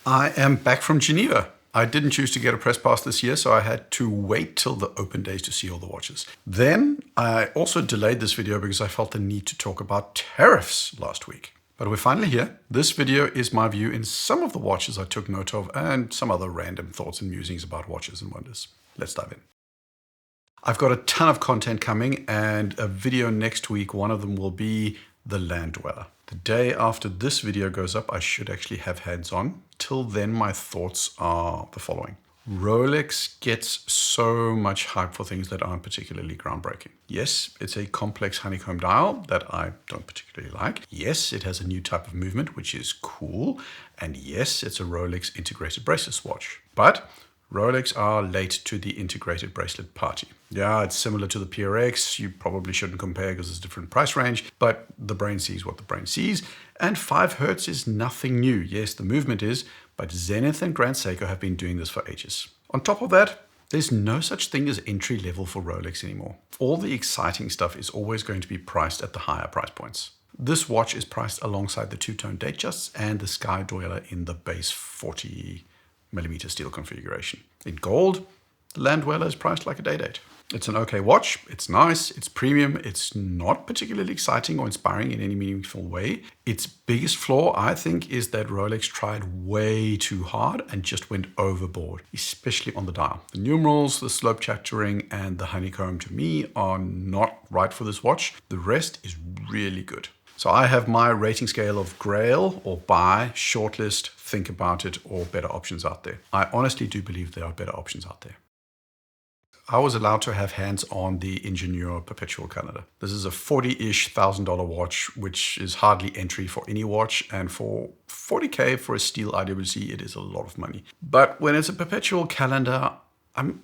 I am back from Geneva. I didn't choose to get a press pass this year, so I had to wait till the open days to see all the watches. Then I also delayed this video because I felt the need to talk about tariffs last week. But we're finally here. This video is my view in some of the watches I took note of and some other random thoughts and musings about watches and wonders. Let's dive in. I've got a ton of content coming and a video next week. One of them will be the Land Dweller. The day after this video goes up, I should actually have hands-on. Till then, my thoughts are the following. Rolex gets so much hype for things that aren't particularly groundbreaking. Yes, it's a complex honeycomb dial that I don't particularly like. Yes, it has a new type of movement, which is cool. And yes, it's a Rolex integrated bracelet watch. But Rolex are late to the integrated bracelet party. Yeah, it's similar to the PRX. You probably shouldn't compare because it's a different price range, but the brain sees what the brain sees. And 5 Hertz is nothing new. Yes, the movement is, but Zenith and Grand Seiko have been doing this for ages. On top of that, there's no such thing as entry level for Rolex anymore. All the exciting stuff is always going to be priced at the higher price points. This watch is priced alongside the two-tone Datejusts and the Sky Dweller in the base 40mm steel configuration. In gold, the Land Dweller is priced like a day-date. It's an okay watch, it's nice, it's premium, it's not particularly exciting or inspiring in any meaningful way. Its biggest flaw, I think, is that Rolex tried way too hard and just went overboard, especially on the dial. The numerals, the slope chattering, and the honeycomb to me are not right for this watch. The rest is really good. So I have my rating scale of grail or buy, shortlist, think about it, or better options out there. I honestly do believe there are better options out there. I was allowed to have hands on the Ingenieur perpetual calendar. This is a $40-ish thousand watch, which is hardly entry for any watch. And for $40K for a steel IWC, it is a lot of money. But when it's a perpetual calendar, I'm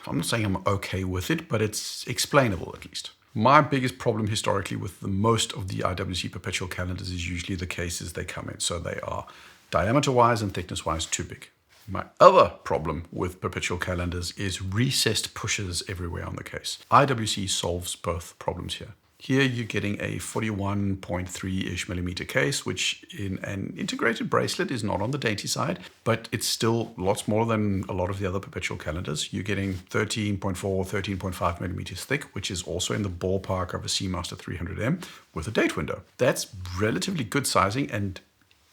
not saying I'm okay with it, but it's explainable at least. My biggest problem historically with most of the IWC perpetual calendars is usually the cases they come in. So they are diameter-wise and thickness-wise too big. My other problem with perpetual calendars is recessed pushes everywhere on the case. IWC solves both problems here. Here you're getting a 41.3-ish millimeter case, which in an integrated bracelet is not on the dainty side, but it's still lots more than a lot of the other perpetual calendars. You're getting 13.4, 13.5 millimeters thick, which is also in the ballpark of a Seamaster 300M with a date window. That's relatively good sizing, and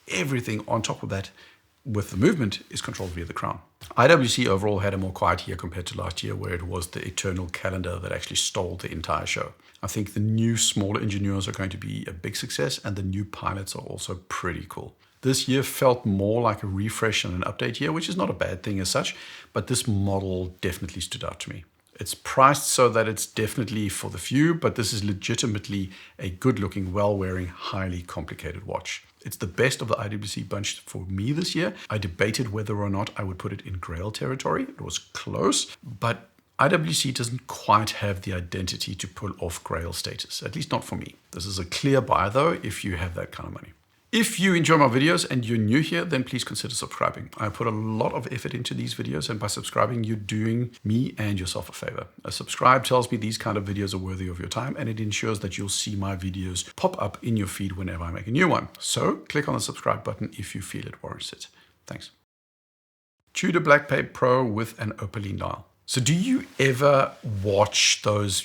everything on top of that with the movement is controlled via the crown. IWC overall had a more quiet year compared to last year, where it was the eternal calendar that actually stole the entire show. I think the new smaller Ingenieurs are going to be a big success, and the new pilots are also pretty cool. This year felt more like a refresh and an update year, which is not a bad thing as such, but this model definitely stood out to me. It's priced so that it's definitely for the few, but this is legitimately a good-looking, well-wearing, highly complicated watch. It's the best of the IWC bunch for me this year. I debated whether or not I would put it in grail territory. It was close, but IWC doesn't quite have the identity to pull off grail status, at least not for me. This is a clear buy though, if you have that kind of money. If you enjoy my videos and you're new here, then please consider subscribing. I put a lot of effort into these videos, and by subscribing, you're doing me and yourself a favor. A subscribe tells me these kind of videos are worthy of your time, and it ensures that you'll see my videos pop up in your feed whenever I make a new one. So click on the subscribe button if you feel it warrants it. Thanks. Tudor Black Pape Pro with an opaline dial. So do you ever watch those,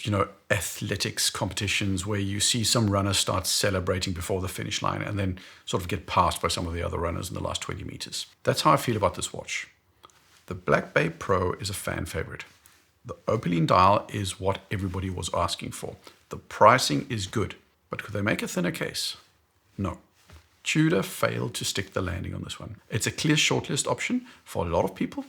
athletics competitions where you see some runners start celebrating before the finish line and then sort of get passed by some of the other runners in the last 20 meters? That's how I feel about this watch. The Black Pape Pro is a fan favorite. The opaline dial is what everybody was asking for. The pricing is good, but could they make a thinner case? No. Tudor failed to stick the landing on this one. It's a clear shortlist option for a lot of people,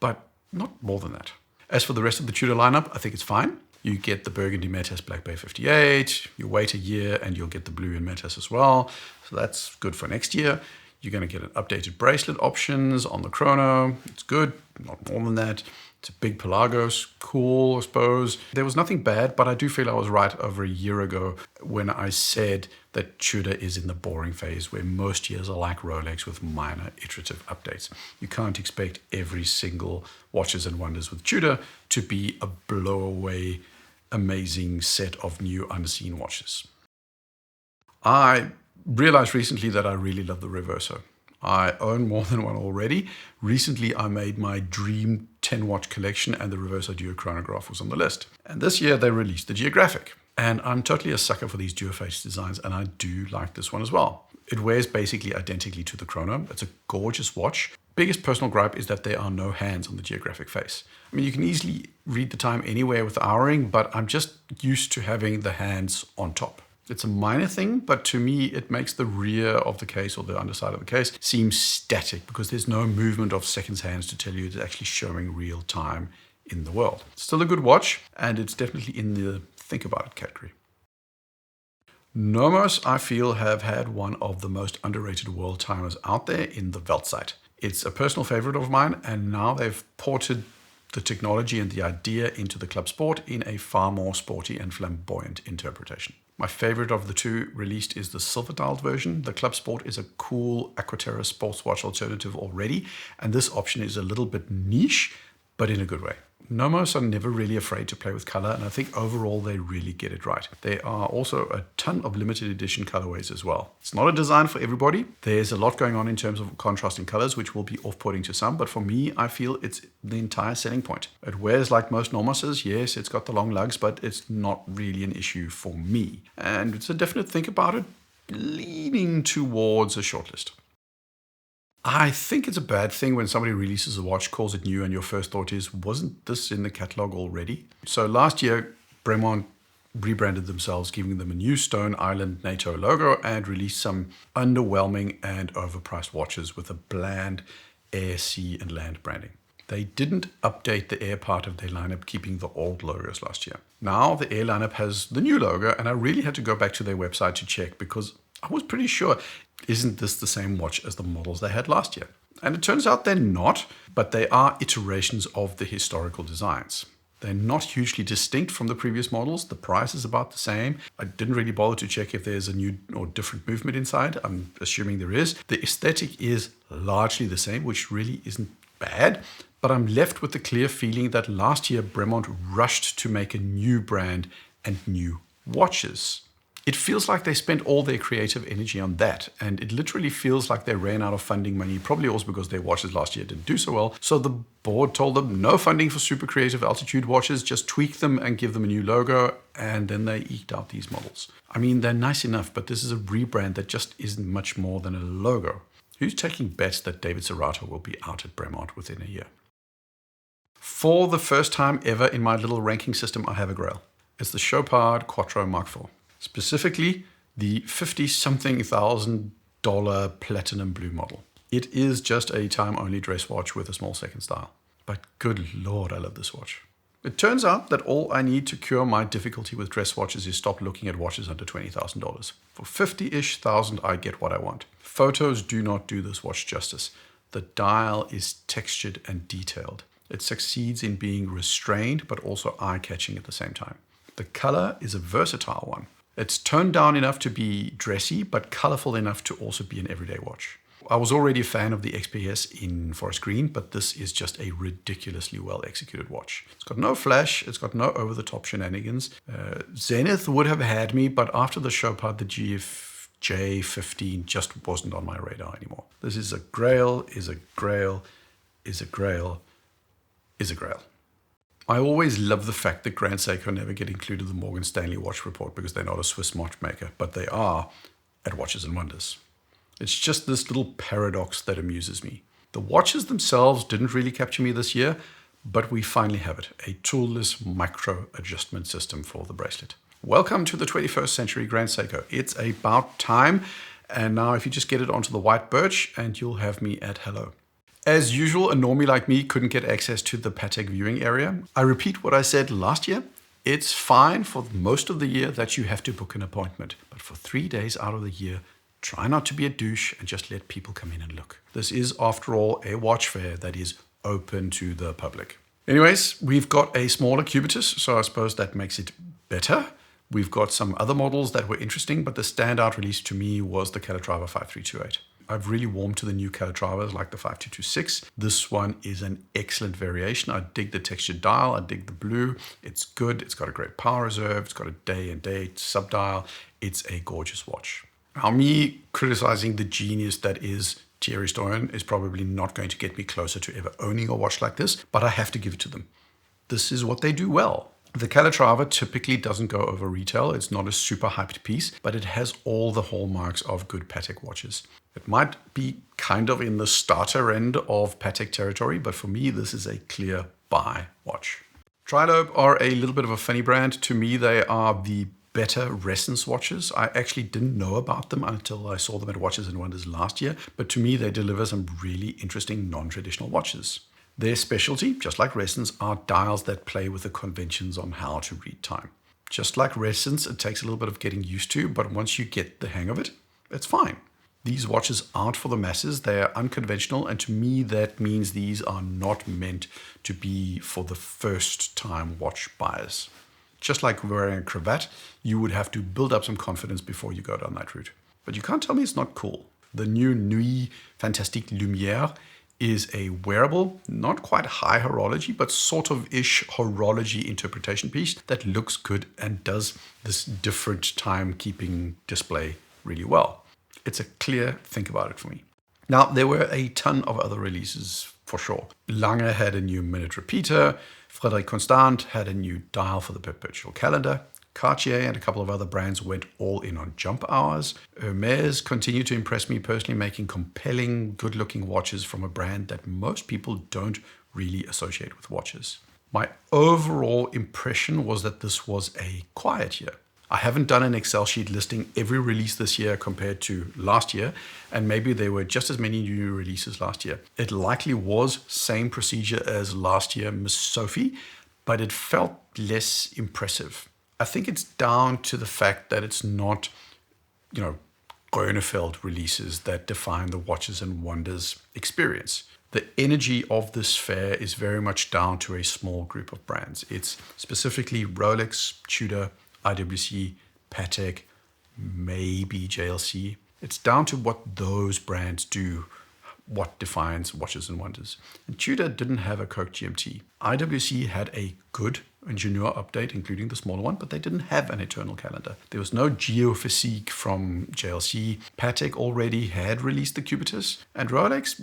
but not more than that. As for the rest of the Tudor lineup, I think it's fine. You get the burgundy Metas Black Bay 58, you wait a year and you'll get the blue in Metas as well. So that's good for next year. You're going to get an updated bracelet options on the chrono. It's good, not more than that. It's a big Pelagos, cool, I suppose. There was nothing bad, but I do feel I was right over a year ago when I said that Tudor is in the boring phase where most years are like Rolex with minor iterative updates. You can't expect every single Watches and Wonders with Tudor to be a blow-away, amazing set of new unseen watches. I realized recently that I really love the reverso. I own more than one already. Recently, I made my dream 10-watch collection and the reverso duo chronograph was on the list. And this year they released the Geographic. And I'm totally a sucker for these dual-face designs, and I do like this one as well. It wears basically identically to the chrono. It's a gorgeous watch. Biggest personal gripe is that there are no hands on the Geographic face. I mean, you can easily read the time anywhere with the houring, but I'm just used to having the hands on top. It's a minor thing, but to me, it makes the rear of the case or the underside of the case seem static because there's no movement of seconds hands to tell you it's actually showing real time in the world. Still a good watch, and it's definitely in the think about it category. Nomos, I feel, have had one of the most underrated world timers out there in the Weltzeit. It's a personal favorite of mine, and now they've ported the technology and the idea into the Club Sport in a far more sporty and flamboyant interpretation. My favorite of the two released is the silver-dialed version. The Club Sport is a cool Aquaterra sports watch alternative already, and this option is a little bit niche, but in a good way. Nomos are never really afraid to play with color, and I think overall they really get it right. There are also a ton of limited edition colorways as well. It's not a design for everybody. There's a lot going on in terms of contrasting colors, which will be off-putting to some, but for me, I feel it's the entire selling point. It wears like most Nomoses. Yes, it's got the long lugs, but it's not really an issue for me. And it's a definite think about it, leaning towards a shortlist. I think it's a bad thing when somebody releases a watch, calls it new, and your first thought is, wasn't this in the catalog already? So last year, Bremont rebranded themselves, giving them a new Stone Island NATO logo and released some underwhelming and overpriced watches with a bland air, sea, and land branding. They didn't update the air part of their lineup, keeping the old logos last year. Now the air lineup has the new logo, and I really had to go back to their website to check because I was pretty sure, isn't this the same watch as the models they had last year? And it turns out they're not, but they are iterations of the historical designs. They're not hugely distinct from the previous models. The price is about the same. I didn't really bother to check if there's a new or different movement inside. I'm assuming there is. The aesthetic is largely the same, which really isn't bad. But I'm left with the clear feeling that last year Bremont rushed to make a new brand and new watches. It feels like they spent all their creative energy on that, and it literally feels like they ran out of funding money, probably also because their watches last year didn't do so well. So the board told them no funding for super creative altitude watches, just tweak them and give them a new logo, and then they eked out these models. I mean, they're nice enough, but this is a rebrand that just isn't much more than a logo. Who's taking bets that David Serrato will be out at Bremont within a year? For the first time ever in my little ranking system, I have a grail. It's the Chopard Quattro Mark IV. Specifically, the $50-something thousand platinum blue model. It is just a time-only dress watch with a small second style. But good Lord, I love this watch. It turns out that all I need to cure my difficulty with dress watches is stop looking at watches under $20,000. For $50-ish thousand, I get what I want. Photos do not do this watch justice. The dial is textured and detailed. It succeeds in being restrained, but also eye-catching at the same time. The color is a versatile one. It's toned down enough to be dressy, but colorful enough to also be an everyday watch. I was already a fan of the XPS in forest green, but this is just a ridiculously well executed watch. It's got no flash, it's got no over-the-top shenanigans. Zenith would have had me, but after the Chopard, the J15 just wasn't on my radar anymore. This is a grail, is a grail, is a grail, is a grail. I always love the fact that Grand Seiko never get included in the Morgan Stanley Watch Report because they're not a Swiss watchmaker, but they are at Watches and Wonders. It's just this little paradox that amuses me. The watches themselves didn't really capture me this year, but we finally have it, a toolless micro adjustment system for the bracelet. Welcome to the 21st century Grand Seiko. It's about time, and now if you just get it onto the white birch and you'll have me at hello. As usual, a normie like me couldn't get access to the Patek viewing area. I repeat what I said last year. It's fine for most of the year that you have to book an appointment. But for 3 days out of the year, try not to be a douche and just let people come in and look. This is, after all, a watch fair that is open to the public. Anyways, we've got a smaller cubitus, so I suppose that makes it better. We've got some other models that were interesting, but the standout release to me was the Calatrava 5328. I've really warmed to the new Calatravas like the 5226. This one is an excellent variation. I dig the textured dial. I dig the blue. It's good. It's got a great power reserve. It's got a day and date sub-dial. It's a gorgeous watch. Now, me criticizing the genius that is Thierry Stoyen is probably not going to get me closer to ever owning a watch like this, but I have to give it to them. This is what they do well. The calatrava typically doesn't go over retail. It's not a super hyped piece, but it has all the hallmarks of good Patek watches. It might be kind of in the starter end of Patek territory, but for me, this is a clear buy watch. Trilobe are a little bit of a funny brand. To me, they are the better Resonance watches. I actually didn't know about them until I saw them at Watches and Wonders last year, but to me, they deliver some really interesting non-traditional watches. Their specialty, just like Resonance, are dials that play with the conventions on how to read time. Just like Resonance, it takes a little bit of getting used to, but once you get the hang of it, it's fine. These watches aren't for the masses. They are unconventional, and to me, that means these are not meant to be for the first-time watch buyers. Just like wearing a cravat, you would have to build up some confidence before you go down that route. But you can't tell me it's not cool. The new Nuit Fantastique Lumière is a wearable, not quite high horology, but sort of ish horology interpretation piece that looks good and does this different timekeeping display really well. It's a clear think about it for me. Now, there were a ton of other releases for sure. Lange had a new minute repeater. Frédéric Constant had a new dial for the perpetual calendar. Cartier and a couple of other brands went all in on jump hours. Hermès continued to impress me personally, making compelling, good-looking watches from a brand that most people don't really associate with watches. My overall impression was that this was a quiet year. I haven't done an Excel sheet listing every release this year compared to last year, and maybe there were just as many new releases last year. It likely was same procedure as last year, Miss Sophie, but it felt less impressive. I think it's down to the fact that it's not, Groeneveld releases that define the Watches and Wonders experience. The energy of this fair is very much down to a small group of brands. It's specifically Rolex, Tudor, IWC, Patek, maybe JLC. It's down to what those brands do, what defines Watches and Wonders. And Tudor didn't have a Coke GMT. IWC had a good Ingenieur update, including the smaller one, but they didn't have an eternal calendar. There was no geophysique from JLC. Patek already had released the Cubitus. And Rolex,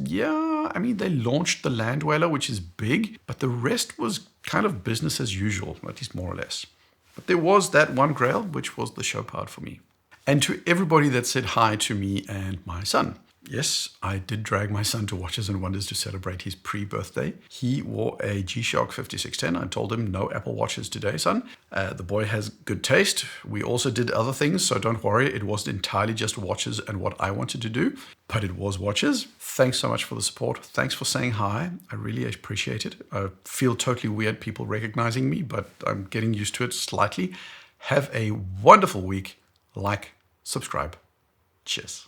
they launched the Land Dweller, which is big, but the rest was kind of business as usual, at least more or less. But there was that one grail, which was the Chopard for me. And to everybody that said hi to me and my son. Yes, I did drag my son to Watches and Wonders to celebrate his pre-birthday. He wore a G-Shock 5610. I told him no Apple Watches today, son. The boy has good taste. We also did other things, so don't worry. It wasn't entirely just watches and what I wanted to do, but it was watches. Thanks so much for the support. Thanks for saying hi. I really appreciate it. I feel totally weird people recognizing me, but I'm getting used to it slightly. Have a wonderful week. Like, subscribe. Cheers.